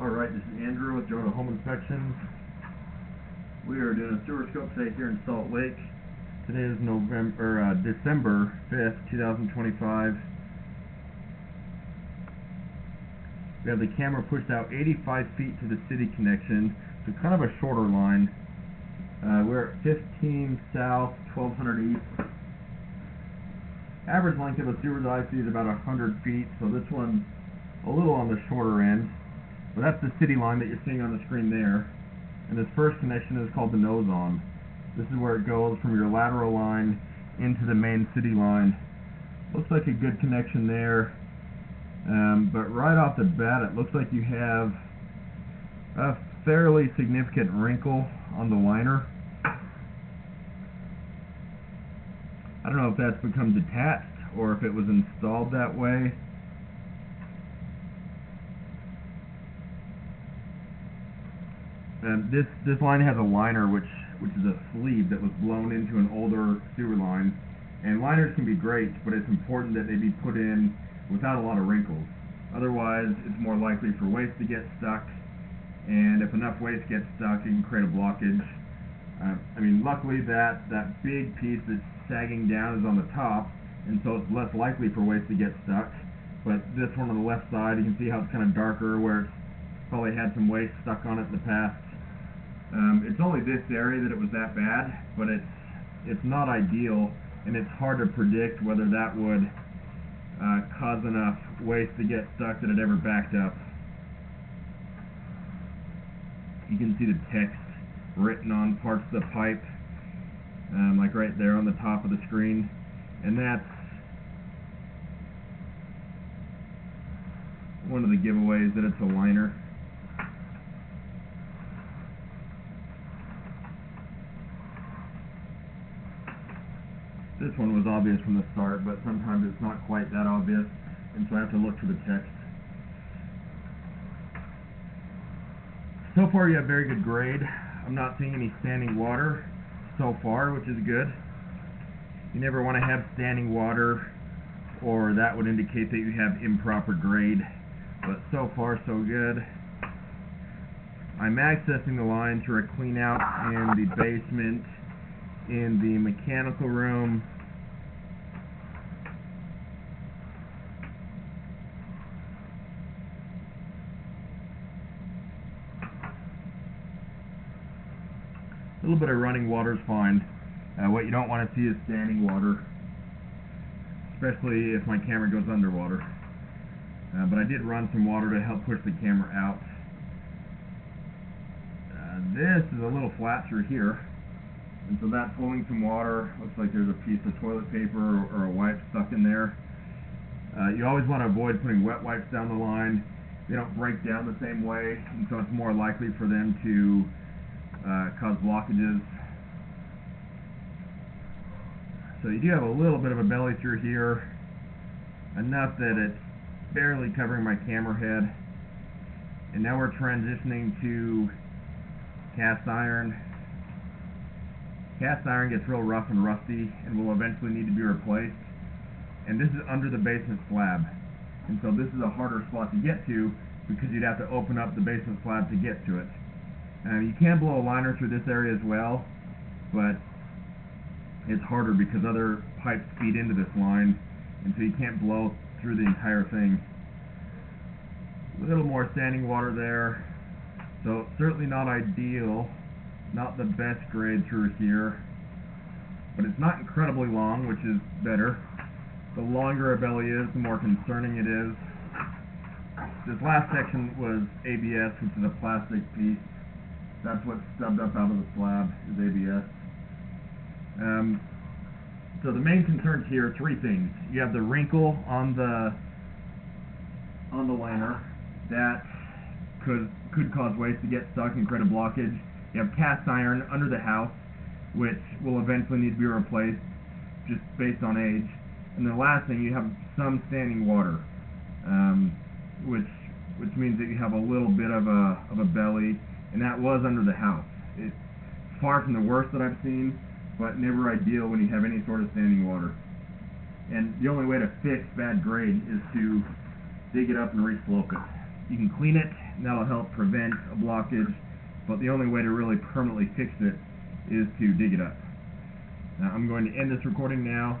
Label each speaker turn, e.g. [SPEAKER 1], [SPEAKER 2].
[SPEAKER 1] Alright, this is Andrew with Jonah Home Inspections. We are doing a sewer scope today here in Salt Lake. Today is December 5th, 2025. We have the camera pushed out 85 feet to the city connection, so kind of a shorter line. We're at 15 south, 1200 east. Average length of a sewer that I see is about 100 feet, so this one's a little on the shorter end. But that's the city line that you're seeing on the screen there. And this first connection is called the nose-on. This is where it goes from your lateral line into the main city line. Looks like a good connection there. But right off the bat, it looks like you have a fairly significant wrinkle on the liner. I don't know if that's become detached or if it was installed that way. This line has a liner which is a sleeve that was blown into an older sewer line. And liners can be great, but it's important that they be put in without a lot of wrinkles. Otherwise, it's more likely for waste to get stuck, and if enough waste gets stuck, it can create a blockage. Luckily that big piece that's sagging down is on the top, and so it's less likely for waste to get stuck. But this one on the left side, you can see how it's kind of darker, where it's probably had some waste stuck on it in the past. It's only this area that it was that bad, but it's not ideal, and it's hard to predict whether that would cause enough waste to get stuck that it ever backed up. You can see the text written on parts of the pipe, like right there on the top of the screen, and that's one of the giveaways that it's a liner. This one was obvious from the start, but sometimes it's not quite that obvious, and so I have to look for the text. So far you have very good grade. I'm not seeing any standing water so far, which is good. You never want to have standing water, or that would indicate that you have improper grade, but so far so good. I'm accessing the line through a clean out in the basement, in the mechanical room, a little bit of running water is fine. What you don't want to see is standing water, especially if my camera goes underwater. But I did run some water to help push the camera out. This is a little flat through here, and so that's flowing some water. Looks like there's a piece of toilet paper or a wipe stuck in there. You always want to avoid putting wet wipes down the line. They don't break down the same way, and so it's more likely for them to cause blockages. So you do have a little bit of a belly through here, enough that it's barely covering my camera head. And now we're transitioning to cast iron. Cast iron gets real rough and rusty and will eventually need to be replaced. And this is under the basement slab. And so this is a harder spot to get to because you'd have to open up the basement slab to get to it. You can blow a liner through this area as well, but it's harder because other pipes feed into this line, and so you can't blow through the entire thing. A little more standing water there, so certainly not ideal, not the best grade through here, but it's not incredibly long, which is better. The longer a belly is, the more concerning it is. This last section was ABS, which is a plastic piece. That's what's stubbed up out of the slab, is ABS. So the main concerns here are three things. You have the wrinkle on the liner that could cause waste to get stuck and create a blockage. You have cast iron under the house, which will eventually need to be replaced just based on age. And the last thing, you have some standing water, which means that you have a little bit of a belly, and that was under the house. It's far from the worst that I've seen, but never ideal when you have any sort of standing water. And the only way to fix bad grade is to dig it up and re-slope it. You can clean it, and that'll help prevent a blockage, but the only way to really permanently fix it is to dig it up. Now I'm going to end this recording now.